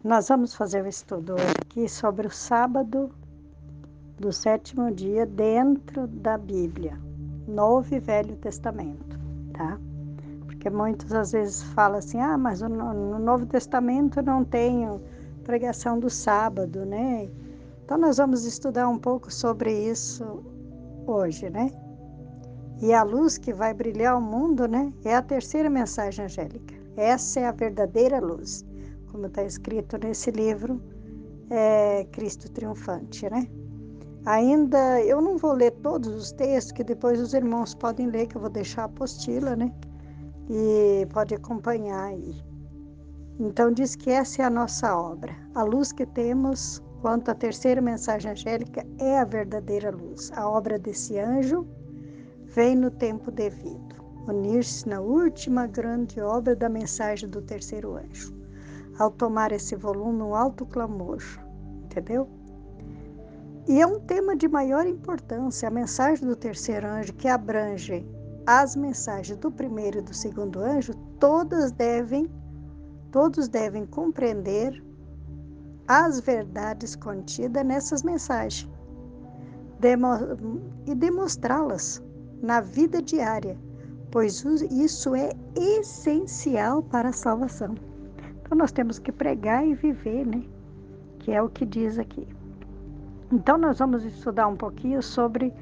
Nós vamos fazer um estudo hoje aqui sobre o sábado do sétimo dia dentro da Bíblia, Novo e Velho Testamento, tá? Porque muitos às vezes falam assim, mas no Novo Testamento não tem pregação do sábado, né? Então nós vamos estudar um pouco sobre isso hoje, né? E a luz que vai brilhar o mundo, né? É a terceira mensagem angélica. Essa é a verdadeira luz, como está escrito nesse livro, Cristo Triunfante, né? Ainda, eu não vou ler todos os textos, que depois os irmãos podem ler, que eu vou deixar a apostila, né? E pode acompanhar aí. Então, diz que essa é a nossa obra. A luz que temos, quanto à terceira mensagem angélica, é a verdadeira luz. A obra desse anjo vem no tempo devido, unir-se na última grande obra da mensagem do terceiro anjo, ao tomar esse volume, um alto clamor, entendeu? E é um tema de maior importância, a mensagem do terceiro anjo, que abrange as mensagens do primeiro e do segundo anjo, todos devem compreender as verdades contidas nessas mensagens e demonstrá-las na vida diária, pois isso é essencial para a salvação. Então nós temos que pregar e viver, né? Que é o que diz aqui. Então nós vamos estudar um pouquinho sobre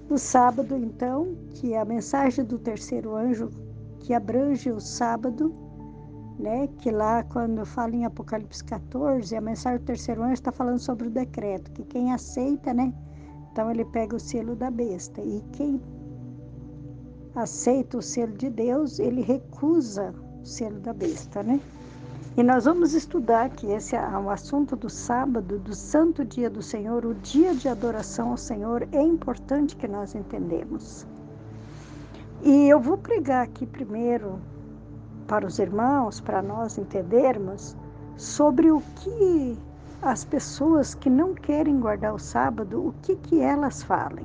o sábado, então, que é a mensagem do terceiro anjo, que abrange o sábado, né? Que lá quando fala em Apocalipse 14, a mensagem do terceiro anjo está falando sobre o decreto, que quem aceita, né? Então ele pega o selo da besta, e quem aceita o selo de Deus, ele recusa o selo da besta, né? E nós vamos estudar que esse é o assunto do sábado, do santo dia do Senhor, o dia de adoração ao Senhor, é importante que nós entendemos. E eu vou pregar aqui primeiro para os irmãos, para nós entendermos, sobre o que as pessoas que não querem guardar o sábado, o que elas falam,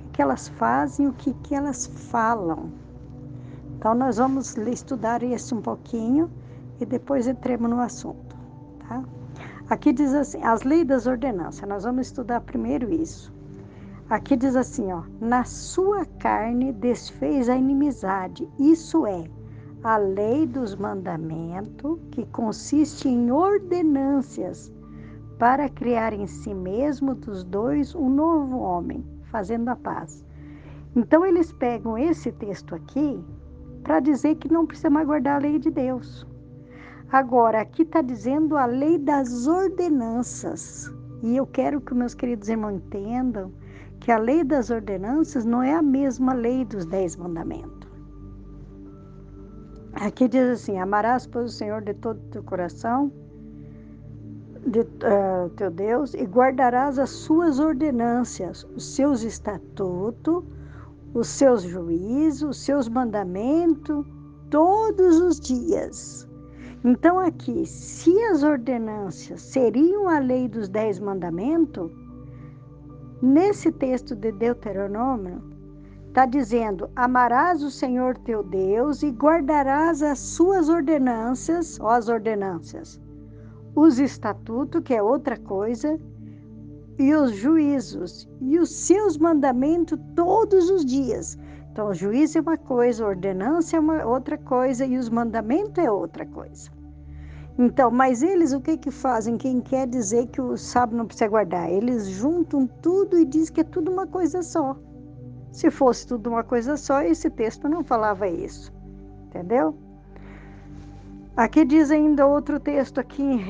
o que elas fazem, o que elas falam. Então nós vamos estudar isso um pouquinho e depois entremos no assunto, tá? Aqui diz assim, as leis das ordenanças, nós vamos estudar primeiro isso. Aqui diz assim, na sua carne desfez a inimizade, isso é, a lei dos mandamentos, que consiste em ordenâncias para criar em si mesmo dos dois um novo homem, fazendo a paz. Então eles pegam esse texto aqui para dizer que não precisa mais guardar a lei de Deus. Agora, aqui está dizendo a lei das ordenanças. E eu quero que meus queridos irmãos entendam que a lei das ordenanças não é a mesma lei dos 10 mandamentos. Aqui diz assim, amarás, pois, o Senhor de todo o teu coração, teu Deus, e guardarás as suas ordenâncias, os seus estatutos, os seus juízos, os seus mandamentos, todos os dias. Então aqui, se as ordenâncias seriam a lei dos 10 mandamentos, nesse texto de Deuteronômio, está dizendo, amarás o Senhor teu Deus e guardarás as suas ordenâncias, as ordenâncias, os estatutos, que é outra coisa, e os juízos, e os seus mandamentos todos os dias. Então, o juízo é uma coisa, a ordenança é uma outra coisa, e os mandamentos é outra coisa. Então, mas eles o que fazem? Quem quer dizer que o sábado não precisa guardar? Eles juntam tudo e dizem que é tudo uma coisa só. Se fosse tudo uma coisa só, esse texto não falava isso, entendeu? Aqui diz ainda outro texto aqui em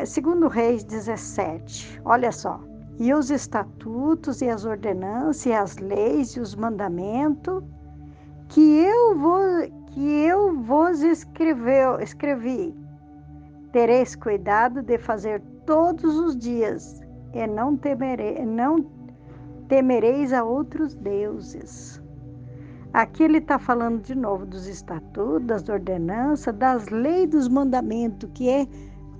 segundo Reis 17, olha só. E os estatutos e as ordenanças e as leis e os mandamentos que eu vos escrevi, tereis cuidado de fazer todos os dias e não temereis a outros deuses. Aqui ele está falando de novo dos estatutos, das ordenanças, das leis, dos mandamentos, que é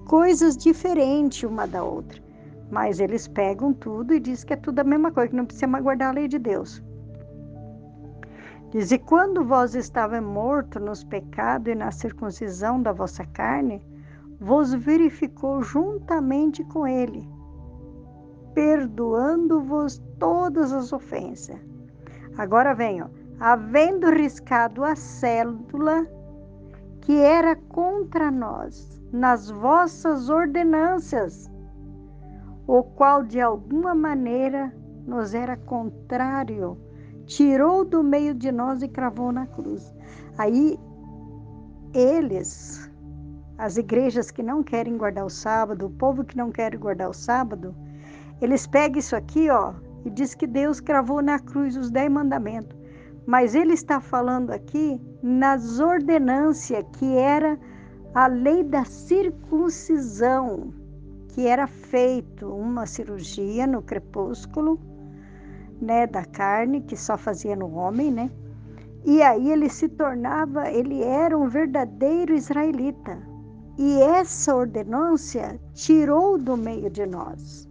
coisas diferentes uma da outra. Mas eles pegam tudo e dizem que é tudo a mesma coisa, que não precisa mais guardar a lei de Deus. Diz, e quando vós estavais mortos nos pecados e na circuncisão da vossa carne, vos verificou juntamente com ele, perdoando-vos todas as ofensas. Agora vem, ó, havendo riscado a cédula que era contra nós, nas vossas ordenanças, o qual de alguma maneira nos era contrário, tirou do meio de nós e cravou na cruz. Aí eles, as igrejas que não querem guardar o sábado, o povo que não quer guardar o sábado, eles pegam isso aqui, ó, e diz que Deus cravou na cruz os 10 mandamentos. Mas ele está falando aqui nas ordenâncias, que era a lei da circuncisão, que era feito uma cirurgia no crepúsculo, né, da carne, que só fazia no homem, né? E aí ele era um verdadeiro israelita. E essa ordenância tirou do meio de nós,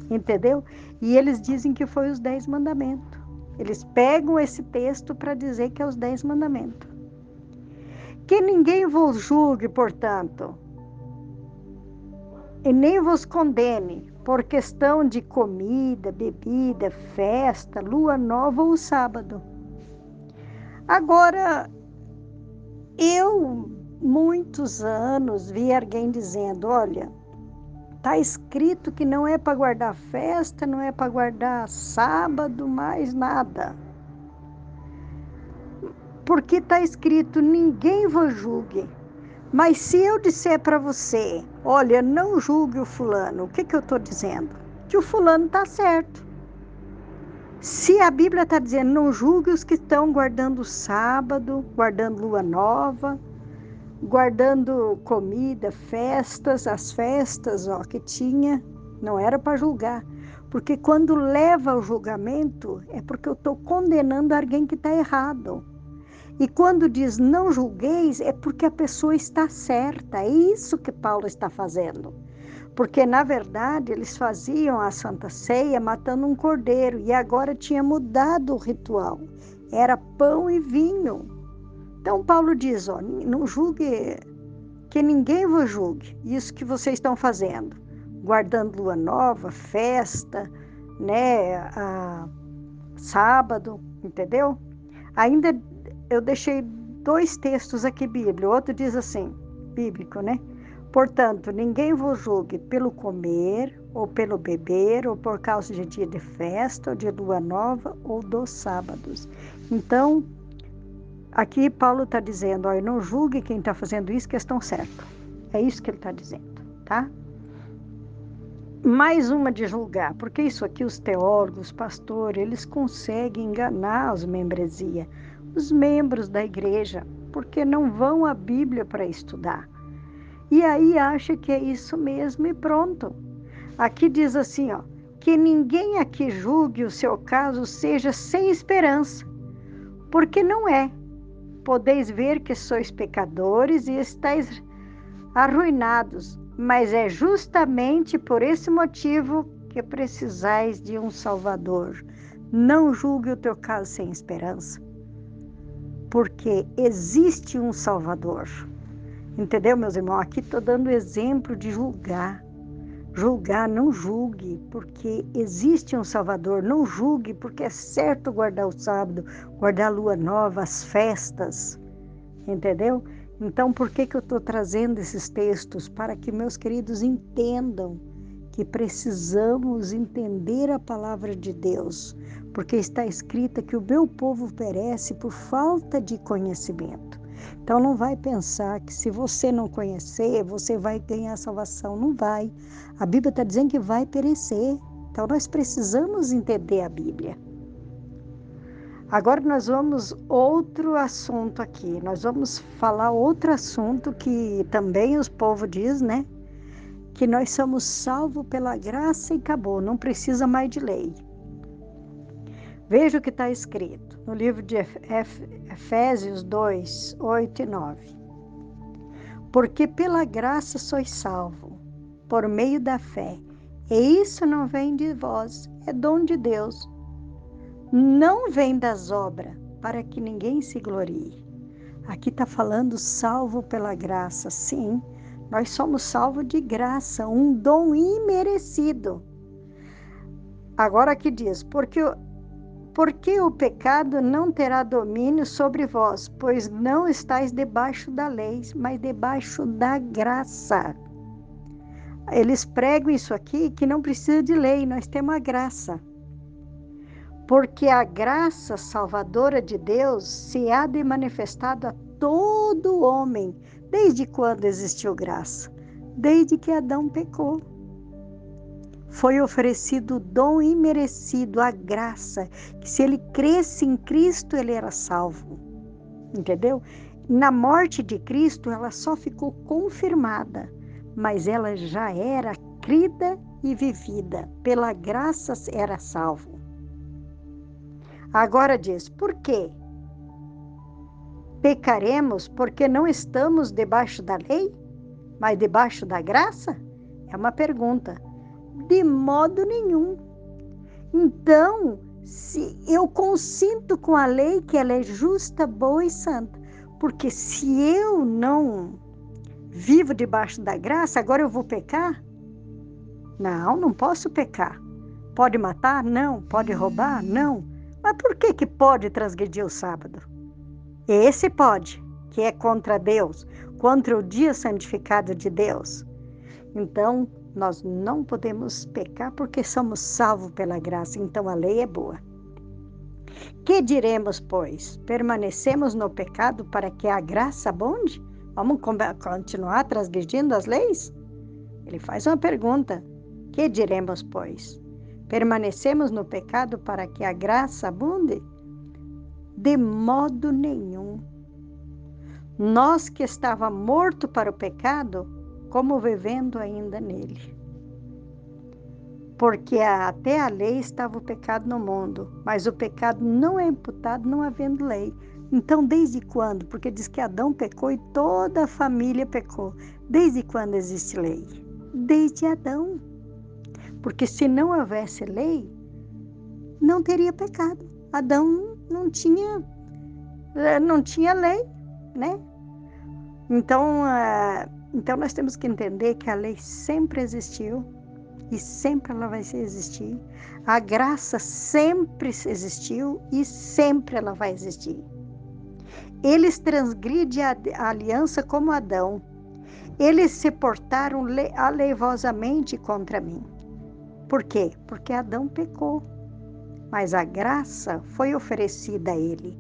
entendeu? E eles dizem que foi os 10 mandamentos. Eles pegam esse texto para dizer que é os 10 mandamentos. Que ninguém vos julgue, portanto, e nem vos condene por questão de comida, bebida, festa, lua nova ou sábado. Agora, eu, muitos anos, vi alguém dizendo, olha, está escrito que não é para guardar festa, não é para guardar sábado, mais nada. Porque está escrito, ninguém vos julgue. Mas se eu disser para você, olha, não julgue o fulano, o que eu estou dizendo? Que o fulano está certo. Se a Bíblia está dizendo, não julgue os que estão guardando o sábado, guardando lua nova, guardando comida, festas, as festas ó, que tinha, não era para julgar. Porque quando leva ao julgamento, é porque eu estou condenando alguém que está errado. E quando diz não julgueis, é porque a pessoa está certa. É isso que Paulo está fazendo. Porque, na verdade, eles faziam a Santa Ceia matando um cordeiro. E agora tinha mudado o ritual. Era pão e vinho. Então, Paulo diz, ó, não julgue, que ninguém vos julgue. Isso que vocês estão fazendo. Guardando lua nova, festa, né, sábado, entendeu? Ainda eu deixei 2 textos aqui bíblicos. O outro diz assim, bíblico, né? Portanto, ninguém vos julgue pelo comer, ou pelo beber, ou por causa de dia de festa, ou de lua nova, ou dos sábados. Então, aqui Paulo está dizendo, ó, não julgue quem está fazendo isso, que estão certo. É isso que ele está dizendo, tá? Mais uma de julgar, porque isso aqui os teólogos, os pastores, eles conseguem enganar os membresia, os membros da igreja, porque não vão à Bíblia para estudar. E aí acha que é isso mesmo e pronto. Aqui diz assim, ó, que ninguém aqui julgue o seu caso seja sem esperança, porque não é. Podeis ver que sois pecadores e estáis arruinados, mas é justamente por esse motivo que precisais de um Salvador. Não julgue o teu caso sem esperança, porque existe um Salvador. Entendeu, meus irmãos? Aqui estou dando exemplo de julgar. Julgar, não julgue, porque existe um Salvador. Não julgue, porque é certo guardar o sábado, guardar a lua nova, as festas. Entendeu? Então, por que eu estou trazendo esses textos? Para que meus queridos entendam que precisamos entender a palavra de Deus, porque está escrita que o meu povo perece por falta de conhecimento. Então, não vai pensar que se você não conhecer, você vai ganhar salvação. Não vai. A Bíblia está dizendo que vai perecer. Então, nós precisamos entender a Bíblia. Agora nós vamos outro assunto aqui. Nós vamos falar outro assunto que também os povos dizem, né? Que nós somos salvos pela graça e acabou, não precisa mais de lei. Veja o que está escrito no livro de Efésios 2, 8 e 9. Porque pela graça sois salvos, por meio da fé. E isso não vem de vós, é dom de Deus. Não vem das obras, para que ninguém se glorie. Aqui está falando salvo pela graça, sim. Nós somos salvos de graça, um dom imerecido. Agora aqui diz, porque o pecado não terá domínio sobre vós, pois não estáis debaixo da lei, mas debaixo da graça. Eles pregam isso aqui, que não precisa de lei, nós temos a graça. Porque a graça salvadora de Deus se há de manifestado a todo homem. Desde quando existiu graça? Desde que Adão pecou. Foi oferecido o dom imerecido, a graça, que se ele cresce em Cristo, ele era salvo. Entendeu? Na morte de Cristo, ela só ficou confirmada, mas ela já era crida e vivida. Pela graça era salvo. Agora diz, por quê? Pecaremos porque não estamos debaixo da lei, mas debaixo da graça? É uma pergunta. De modo nenhum. Então, se eu consinto com a lei que ela é justa, boa e santa, porque se eu não vivo debaixo da graça, agora eu vou pecar? Não, não posso pecar. Pode matar? Não. Pode roubar? Não. Mas por que pode transgredir o sábado? Esse pode, que é contra Deus, contra o dia santificado de Deus. Então, nós não podemos pecar porque somos salvos pela graça, então a lei é boa. Que diremos, pois? Permanecemos no pecado para que a graça abunde? Vamos continuar transgredindo as leis? Ele faz uma pergunta. Que diremos, pois? Permanecemos no pecado para que a graça abunde? De modo nenhum. Nós que estava morto para o pecado, como vivendo ainda nele. Porque até a lei estava o pecado no mundo, mas o pecado não é imputado não havendo lei. Então, desde quando? Porque diz que Adão pecou e toda a família pecou. Desde quando existe lei? Desde Adão. Porque se não houvesse lei, não teria pecado. Adão não tinha lei, né? Então nós temos que entender que a lei sempre existiu e sempre ela vai existir. A graça sempre existiu e sempre ela vai existir. Eles transgridem a aliança como Adão. Eles se portaram aleivosamente contra mim. Por quê? Porque Adão pecou. Mas a graça foi oferecida a ele.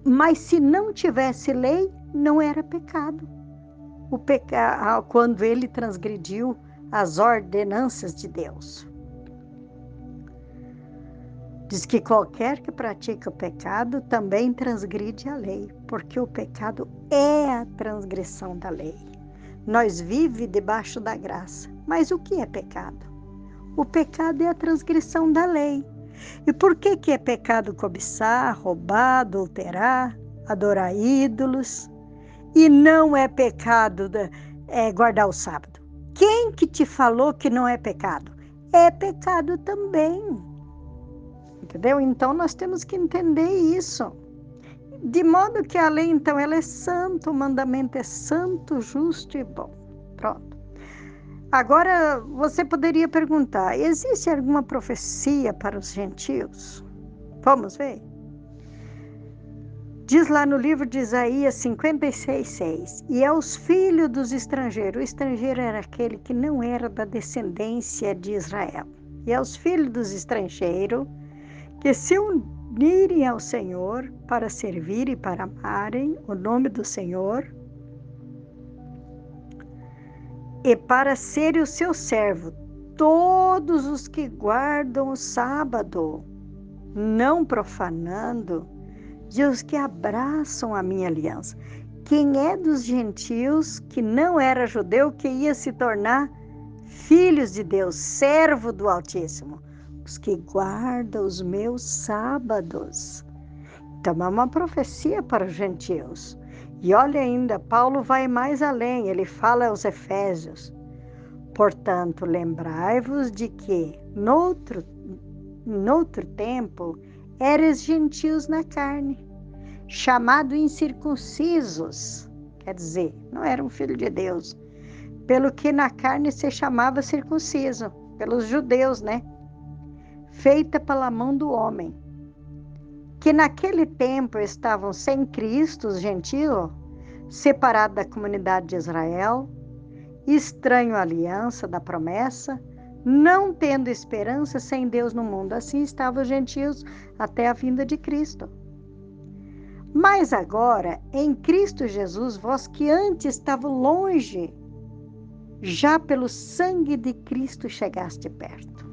Mas se não tivesse lei, não era pecado. Quando ele transgrediu as ordenanças de Deus. Diz que qualquer que pratica o pecado também transgride a lei, porque o pecado é a transgressão da lei. Nós vivemos debaixo da graça. Mas o que é pecado? O pecado é a transgressão da lei. E por que é pecado cobiçar, roubar, adulterar, adorar ídolos? E não é pecado guardar o sábado? Quem que te falou que não é pecado? É pecado também. Entendeu? Então, nós temos que entender isso. De modo que a lei, então, ela é santa, o mandamento é santo, justo e bom. Pronto. Agora, você poderia perguntar, existe alguma profecia para os gentios? Vamos ver? Diz lá no livro de Isaías 56:6, e aos filhos dos estrangeiros, o estrangeiro era aquele que não era da descendência de Israel, e aos filhos dos estrangeiros, que se unirem ao Senhor para servir e para amarem o nome do Senhor, e para serem o seu servo, todos os que guardam o sábado, não profanando, e os que abraçam a minha aliança. Quem é dos gentios que não era judeu, que ia se tornar filhos de Deus, servo do Altíssimo? Os que guardam os meus sábados. Então, é uma profecia para os gentios. E olha ainda, Paulo vai mais além, ele fala aos Efésios. Portanto, lembrai-vos de que, noutro tempo, eres gentios na carne, chamados incircuncisos, quer dizer, não eram filho de Deus, pelo que na carne se chamava circunciso, pelos judeus, né? Feita pela mão do homem, que naquele tempo estavam sem Cristo, os gentios, separados da comunidade de Israel, estranho à aliança da promessa, não tendo esperança sem Deus no mundo. Assim estavam os gentios até a vinda de Cristo. Mas agora, em Cristo Jesus, vós que antes estavam longe, já pelo sangue de Cristo chegaste perto.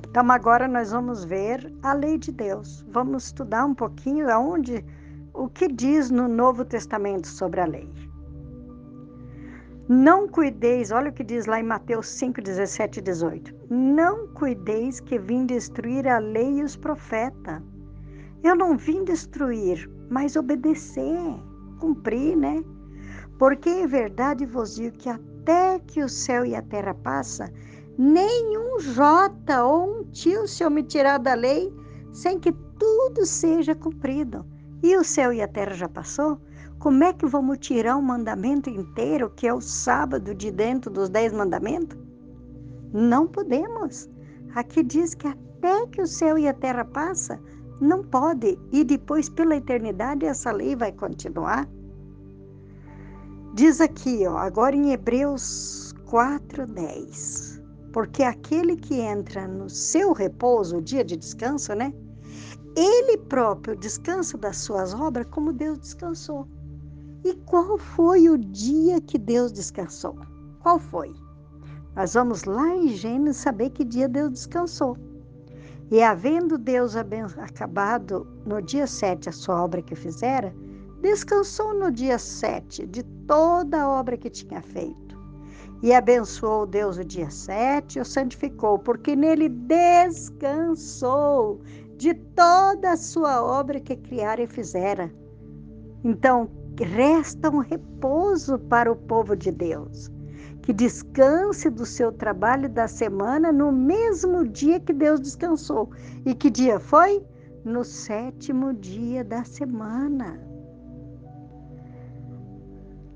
Então agora nós vamos ver a lei de Deus. Vamos estudar um pouquinho o que diz no Novo Testamento sobre a lei. Não cuideis, olha o que diz lá em Mateus 5, 17 e 18. Não cuideis que vim destruir a lei e os profetas. Eu não vim destruir, mas obedecer, cumprir, né? Porque em verdade vos digo que até que o céu e a terra passam, nenhum jota ou um tio se omitirá da lei, sem que tudo seja cumprido. E o céu e a terra já passou? Como é que vamos tirar um mandamento inteiro, que é o sábado, de dentro dos 10 mandamentos? Não podemos. Aqui diz que até que o céu e a terra passam, não pode. E depois, pela eternidade, essa lei vai continuar. Diz aqui, ó, agora em Hebreus 4:10. Porque aquele que entra no seu repouso, o dia de descanso, né? Ele próprio descansa das suas obras como Deus descansou. E qual foi o dia que Deus descansou? Qual foi? Nós vamos lá em Gênesis saber que dia Deus descansou. E havendo Deus acabado no dia 7 a sua obra que fizera, descansou no dia 7 de toda a obra que tinha feito. E abençoou Deus o dia 7 e o santificou, porque nele descansou de toda a sua obra que criara e fizera. Então, resta um repouso para o povo de Deus, que descanse do seu trabalho da semana no mesmo dia que Deus descansou. E que dia foi? No 7º dia da semana.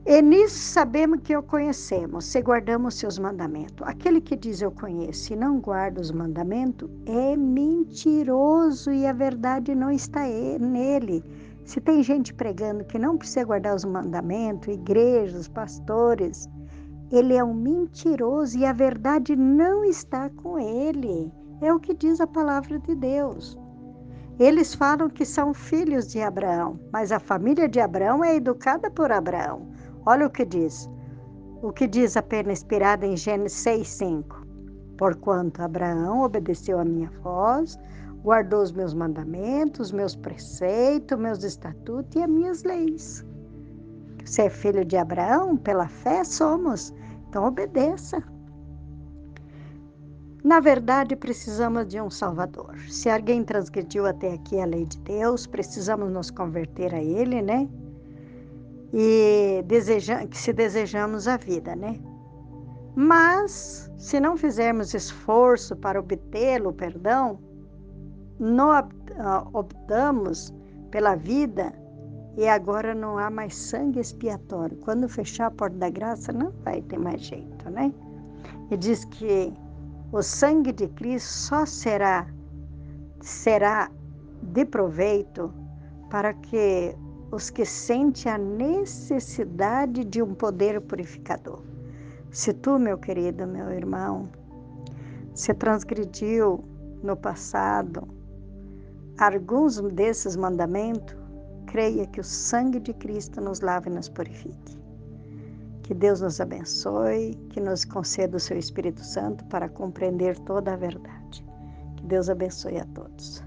E nisso sabemos que o conhecemos, se guardamos seus mandamentos. Aquele que diz eu conheço e não guarda os mandamentos é mentiroso e a verdade não está nele. Se tem gente pregando que não precisa guardar os mandamentos, igrejas, pastores, ele é um mentiroso e a verdade não está com ele. É o que diz a palavra de Deus. Eles falam que são filhos de Abraão, mas a família de Abraão é educada por Abraão. Olha o que diz. O que diz a pena inspirada em Gênesis 6:5. Porquanto Abraão obedeceu a minha voz, guardou os meus mandamentos, meus preceitos, meus estatutos e as minhas leis. Você é filho de Abraão? Pela fé somos. Então obedeça. Na verdade, precisamos de um Salvador. Se alguém transgrediu até aqui a lei de Deus, precisamos nos converter a Ele, né? E se desejamos a vida, né? Mas, se não fizermos esforço para obtê-lo, perdão, não optamos pela vida e agora não há mais sangue expiatório. Quando fechar a porta da graça, não vai ter mais jeito, né? E diz que o sangue de Cristo só será de proveito para que os que sentem a necessidade de um poder purificador. Se tu, meu querido, meu irmão, se transgrediu no passado alguns desses mandamentos, creia que o sangue de Cristo nos lave e nos purifique. Que Deus nos abençoe, que nos conceda o seu Espírito Santo para compreender toda a verdade. Que Deus abençoe a todos.